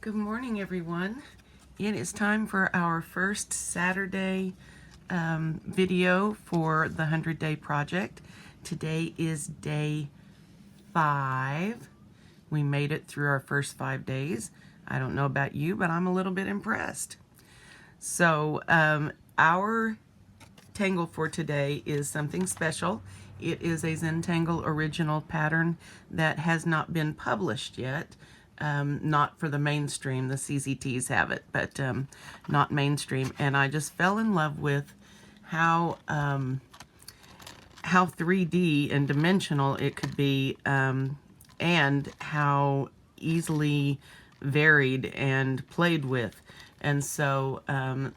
Good morning, everyone. It is time for our first Saturday video for the 100-day project. Today is day 5. We made it through our first 5 days. I don't know about you, but I'm a little bit impressed. So our tangle for today is something special. It is a Zentangle Original pattern that has not been published yet. Not for the mainstream. The CZTs have it, but not mainstream. And I just fell in love with how 3D and dimensional it could be, and how easily varied and played with. And so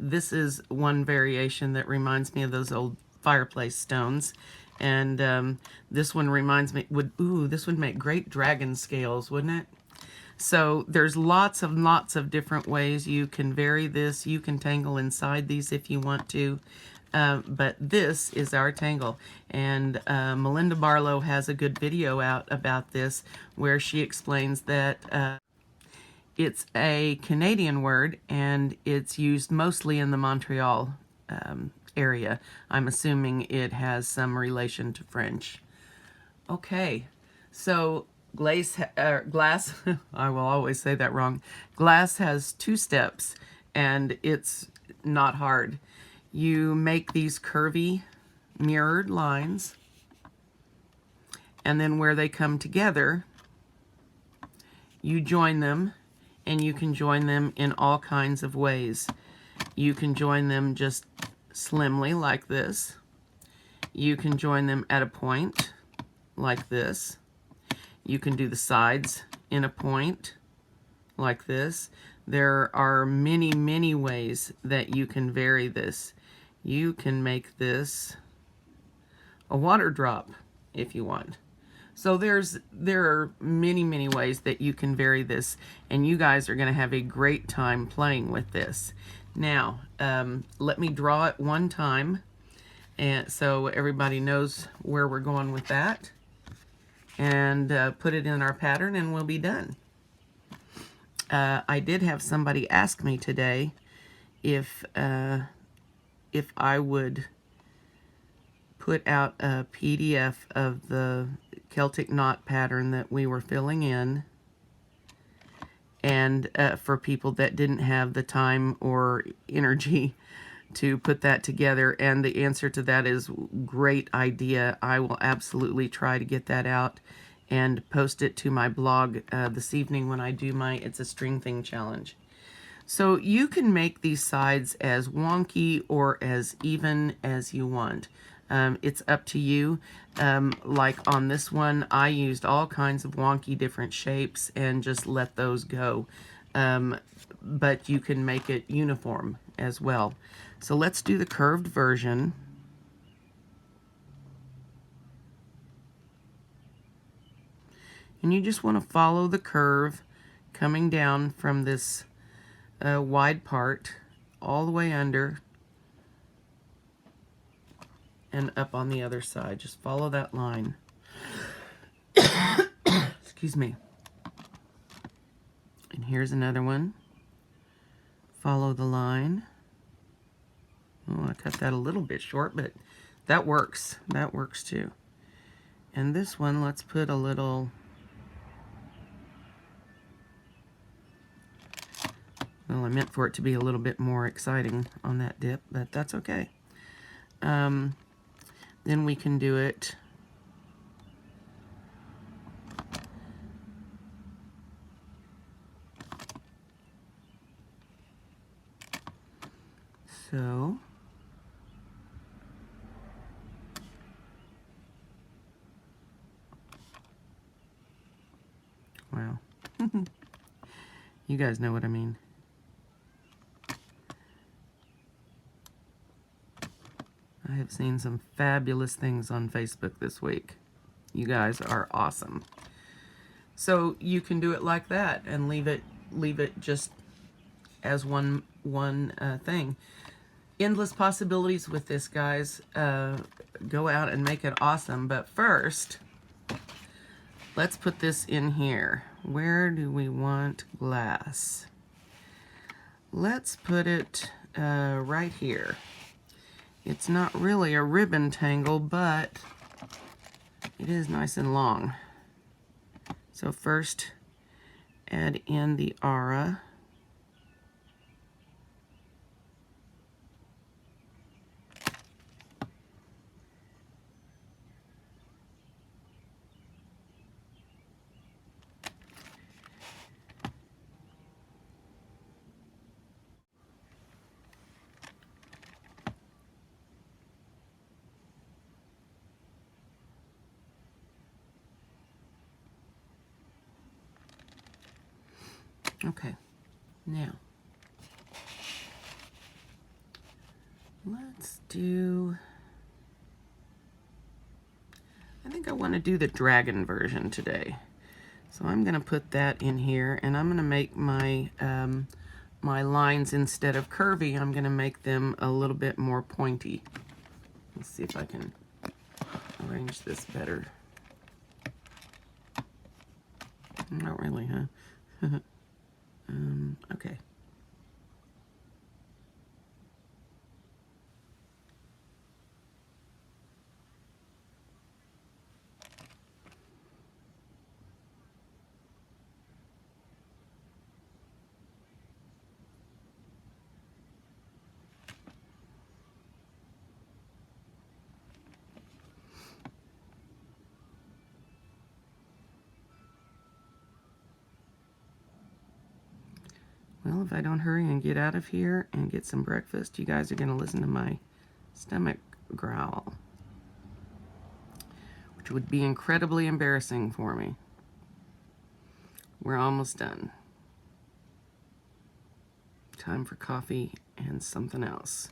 this is one variation that reminds me of those old fireplace stones. And this one reminds me, this would make great dragon scales, wouldn't it? So there's lots of different ways you can vary this. You can tangle inside these if you want to. But this is our tangle. And Melinda Barlow has a good video out about this where she explains that it's a Canadian word and it's used mostly in the Montreal area. I'm assuming it has some relation to French. Okay, so Glace, I will always say that wrong. Glace has 2 steps, and it's not hard. You make these curvy mirrored lines, and then where they come together, you join them, and you can join them in all kinds of ways. You can join them just slimly like this. You can join them at a point like this. You can do the sides in a point like this. There are many ways that you can vary this. You can make this a water drop if you want. So there are many ways that you can vary this, and you guys are going to have a great time playing with this. Now, let me draw it one time, and so everybody knows where we're going with that. And put it in our pattern and we'll be done. I did have somebody ask me today if I would put out a PDF of the Celtic knot pattern that we were filling in, and for people that didn't have the time or energy to put that together. And the answer to that is great idea. I will absolutely try to get that out and post it to my blog this evening when I do my It's a String Thing challenge. So you can make these sides as wonky or as even as you want. It's up to you. Like on this one, I used all kinds of wonky different shapes and just let those go. But you can make it uniform as well. So let's do the curved version. And you just want to follow the curve coming down from this wide part all the way under and up on the other side. Just follow that line. Excuse me. And here's another one. Follow the line. Oh, I cut that a little bit short, but that works. That works too. And this one, let's put a little... Well, I meant for it to be a little bit more exciting on that dip, but that's okay. Then we can do it so. Wow. You guys know what I mean. I have seen some fabulous things on Facebook this week. You guys are awesome. So you can do it like that and leave it just as one thing. Endless possibilities with this, guys. Go out and make it awesome. But first, let's put this in here. where do we want glass? Let's put it right here. It's not really a ribbon tangle, but it is nice and long. So first, add in the aura. Okay, now let's do, I think I want to do the dragon version today. So I'm going to put that in here, and I'm going to make my my lines, instead of curvy, I'm going to make them a little bit more pointy. Let's see if I can arrange this better. Not really, huh? Okay. Well, if I don't hurry and get out of here and get some breakfast, you guys are going to listen to my stomach growl, which would be incredibly embarrassing for me. We're almost done. Time for coffee and something else.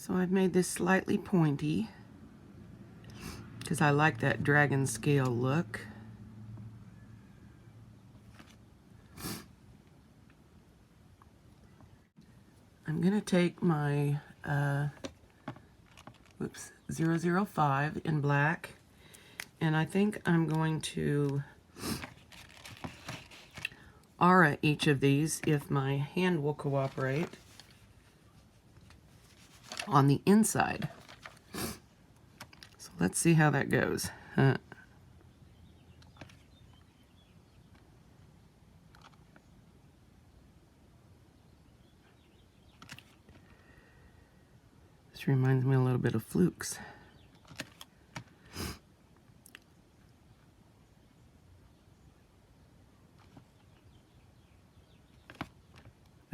So I've made this slightly pointy because I like that dragon scale look. I'm going to take my 005 in black, and I think I'm going to aura each of these, if my hand will cooperate, on the inside. So let's see how that goes. This reminds me a little bit of flukes.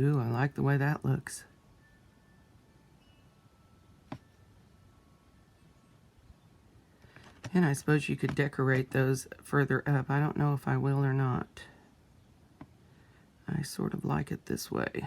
Ooh, I like the way that looks. And I suppose you could decorate those further up. I don't know if I will or not. I sort of like it this way.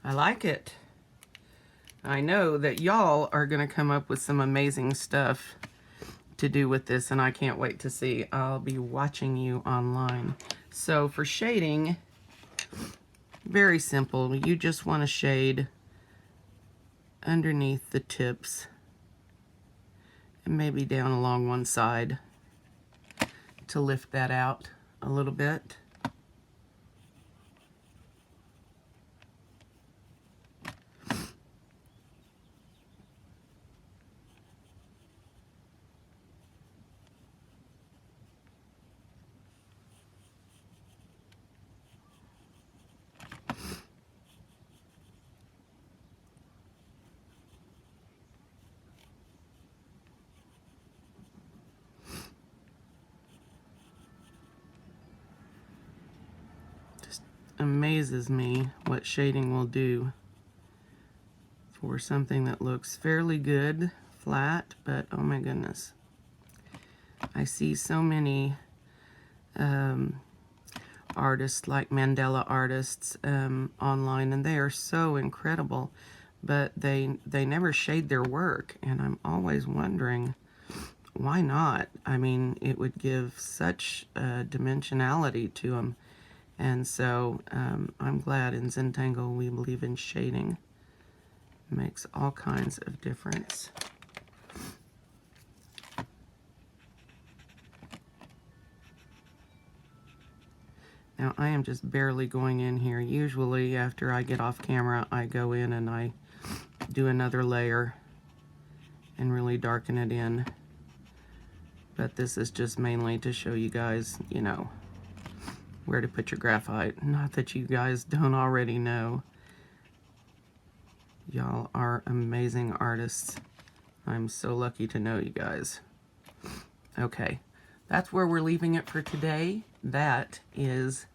I like it. I know that y'all are going to come up with some amazing stuff to do with this, and I can't wait to see. I'll be watching you online. So for shading, very simple. You just want to shade underneath the tips and maybe down along one side to lift that out a little bit. amazes me what shading will do for something that looks fairly good, flat, but oh my goodness. I see so many artists, like Mandela artists, online, and they are so incredible, but they never shade their work, and I'm always wondering, why not? I mean, it would give such dimensionality to them. And so I'm glad in Zentangle we believe in shading. It makes all kinds of difference. Now I am just barely going in here. Usually after I get off camera, I go in and I do another layer and really darken it in. But this is just mainly to show you guys, you know, where to put your graphite. Not that you guys don't already know. Y'all are amazing artists. I'm so lucky to know you guys. Okay, that's where we're leaving it for today. That is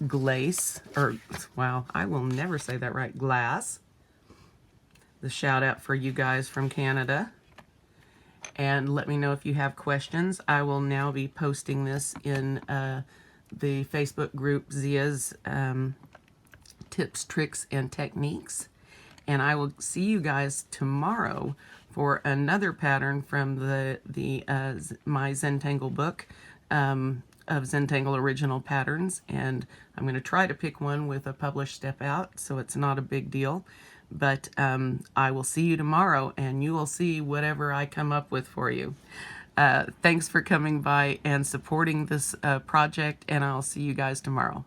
Glace, or wow, I will never say that right, Glace. The shout out for you guys from Canada. And let me know if you have questions. I will now be posting this in the Facebook group Zia's Tips, Tricks, and Techniques. And I will see you guys tomorrow for another pattern from my Zentangle book of Zentangle Original Patterns. And I'm going to try to pick one with a published step out, so it's not a big deal. But I will see you tomorrow, and you will see whatever I come up with for you. Thanks for coming by and supporting this project, and I'll see you guys tomorrow.